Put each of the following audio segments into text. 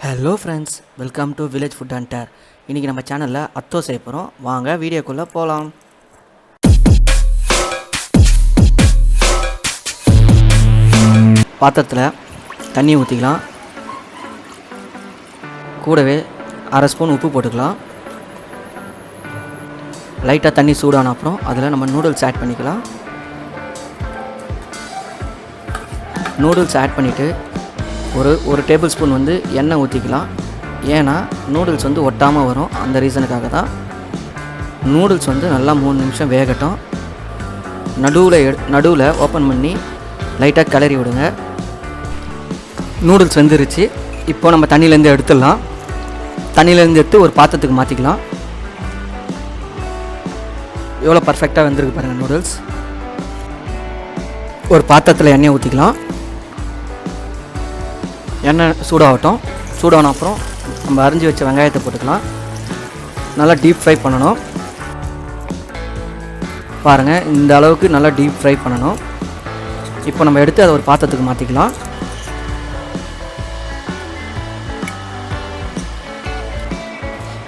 Hello friends, welcome to village food under. இன்றைக்கி நம்ம சேனலில் அத்தோ செய்ய போகிறோம். வாங்க வீடியோக்குள்ளே போகலாம். பாத்திரத்தில் தண்ணி ஊற்றிக்கலாம். கூடவே அரை ஸ்பூன் உப்பு போட்டுக்கலாம். லைட்டாக தண்ணி சூடான அப்புறம் அதில் நம்ம நூடுல்ஸ் ஆட் பண்ணிக்கலாம். நூடுல்ஸ் ஆட் பண்ணிவிட்டு ஒரு டேபிள் ஸ்பூன் எண்ணெய் ஊற்றிக்கலாம். ஏன்னா நூடுல்ஸ் ஒட்டாமல் வரும். அந்த ரீசனுக்காக தான். நூடுல்ஸ் நல்லா 3 நிமிஷம் வேகட்டும். நடுவில் ஓப்பன் பண்ணி லைட்டாக கிளறி விடுங்க. நூடுல்ஸ் வெந்துருச்சு. இப்போ நம்ம தண்ணியிலேருந்து எடுத்துடலாம். தண்ணியிலேருந்து எடுத்து ஒரு பாத்திரத்துக்கு மாற்றிக்கலாம். எவ்வளோ பர்ஃபெக்டாக வெந்திருக்கு பாருங்கள் நூடுல்ஸ். ஒரு பாத்திரத்தில் எண்ணெய் ஊற்றிக்கலாம். எண்ணெய் சூடாகட்டும். சூடான அப்புறம் நம்ம அரிஞ்சு வச்ச வெங்காயத்தை போட்டுக்கலாம். நல்லா டீப் ஃப்ரை பண்ணணும். பாருங்கள், இந்த அளவுக்கு நல்லா டீப் ஃப்ரை பண்ணணும். இப்போ நம்ம எடுத்து அதை ஒரு பாத்திரத்துக்கு மாற்றிக்கலாம்.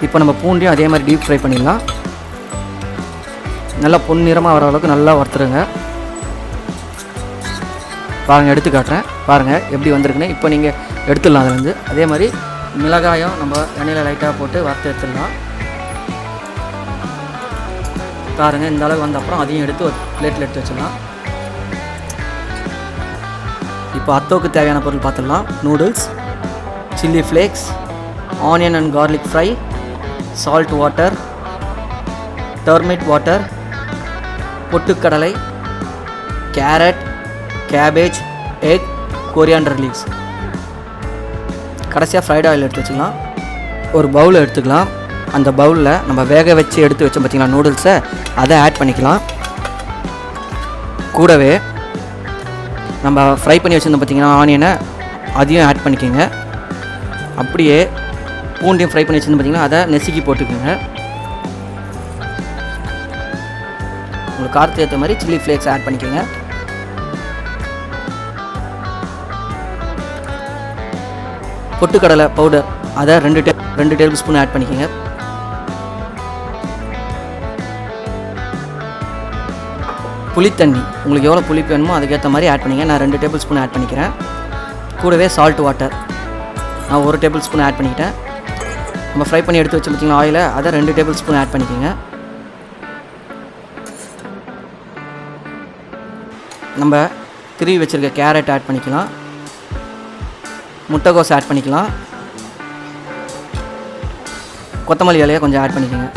இப்போ நம்ம பூண்டையும் அதே மாதிரி டீப் ஃப்ரை பண்ணிடலாம். நல்லா பொன்னிறமாக வர அளவுக்கு நல்லா வறுத்துருங்க. பாருங்கள், எடுத்து காட்டுறேன். பாருங்கள் எப்படி வந்திருக்குன்னு. இப்போ நீங்கள் எடுத்துடலாம். அதில் அதே மாதிரி மிளகாயும் நம்ம எண்ணெயில் லைட்டாக போட்டு வறுத்து எடுத்துடலாம். பாருங்கள், இந்த அளவு வந்த அப்புறம் அதையும் எடுத்து ஒரு பிளேட்டில் எடுத்து வச்சிடலாம். இப்போ அத்தோவுக்கு தேவையான பொருள் பார்த்துடலாம். Noodles, chilli flakes, onion and garlic fry, salt water, turmeric water, பொட்டுக்கடலை, carrot, cabbage, egg, coriander leaves. கடைசியாக ஃப்ரைட் ஆயில் எடுத்து வச்சுக்கலாம். ஒரு பவுல் எடுத்துக்கலாம். அந்த பவுலில் நம்ம வேக வச்சு எடுத்து வச்சோம் பார்த்திங்களா நூடுல்ஸை, அதை ஆட் பண்ணிக்கலாம். கூடவே நம்ம ஃப்ரை பண்ணி வச்சுருந்தோம் பார்த்திங்கன்னா ஆனியனை, அதையும் ஆட் பண்ணிக்கோங்க. அப்படியே பூண்டையும் ஃப்ரை பண்ணி வச்சுருந்தோம் பார்த்திங்கன்னா அதை நெசுக்கி போட்டுக்கோங்க. உங்களுக்கு காரத்துக்கு ஏற்ற மாதிரி சில்லி ஃப்ளேக்ஸ் ஆட் பண்ணிக்கோங்க. பொட்டுக்கடலை பவுடர் அதை 2 டேபிள் ஸ்பூன் ஆட் பண்ணிக்கோங்க. புளித்தண்ணி உங்களுக்கு எவ்வளோ புளிப்பு வேணுமோ அதுக்கேற்ற மாதிரி ஆட் பண்ணிங்க. நான் 2 டேபிள் ஸ்பூன் ஆட் பண்ணிக்கிறேன். கூடவே சால்ட் வாட்டர் நான் 1 டேபிள் ஸ்பூன் ஆட் பண்ணிக்கிட்டேன். நம்ம ஃப்ரை பண்ணி எடுத்து வச்சு பார்த்திங்கன்னா ஆயிலை, அதை 2 டேபிள் ஸ்பூன் ஆட் பண்ணிக்கோங்க. நம்ம திருவி வச்சுருக்க கேரட் ஆட் பண்ணிக்கலாம். முட்டைகோஸ் ஆட் பண்ணிக்கலாம். கொத்தமல்லி இலையை கொஞ்சம் ஆட் பண்ணிக்கோங்க.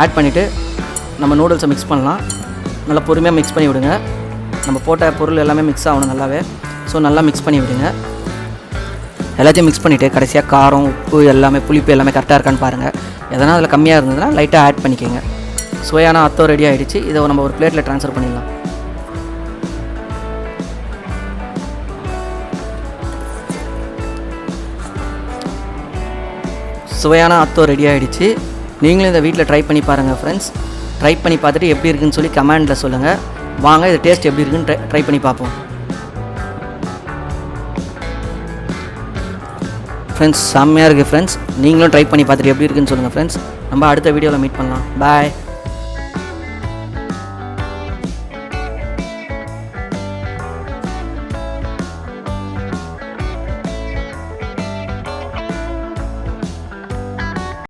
ஆட் பண்ணிவிட்டு நம்ம நூடுல்ஸை மிக்ஸ் பண்ணலாம். நல்லா பொறுமையாக மிக்ஸ் பண்ணி விடுங்க. நம்ம போட்ட பொருள் எல்லாமே மிக்ஸ் ஆகணும் நல்லாவே. ஸோ நல்லா மிக்ஸ் பண்ணி விடுங்க. எல்லாத்தையும் மிக்ஸ் பண்ணிவிட்டு கடைசியாக காரம், உப்பு எல்லாமே, புளிப்பு எல்லாமே கரெக்டாக இருக்கான்னு பாருங்கள். எதனா அதில் கம்மியாக இருந்ததுன்னா லைட்டாக ஆட் பண்ணிக்கோங்க. சுவையான அத்தோ ரெடி ஆகிடுச்சு. இதை நம்ம ஒரு பிளேட்டில் ட்ரான்ஸ்ஃபர் பண்ணிடலாம். சுவையான அத்தோ ரெடி ஆகிடுச்சு. நீங்களும் இதை வீட்டில் ட்ரை பண்ணி பாருங்கள் ஃப்ரெண்ட்ஸ். ட்ரை பண்ணி பார்த்துட்டு எப்படி இருக்குன்னு சொல்லி கமெண்டில் சொல்லுங்கள். வாங்க இது டேஸ்ட் எப்படி இருக்குன்னு ட்ரை பண்ணி பார்ப்போம். ஃப்ரெண்ட்ஸ், செம்மையாக இருக்குது ஃப்ரெண்ட்ஸ். நீங்களும் ட்ரை பண்ணி பார்த்துட்டு எப்படி இருக்குன்னு சொல்லுங்கள் ஃப்ரெண்ட்ஸ். நம்ம அடுத்த வீடியோவில் மீட் பண்ணலாம். பாய்.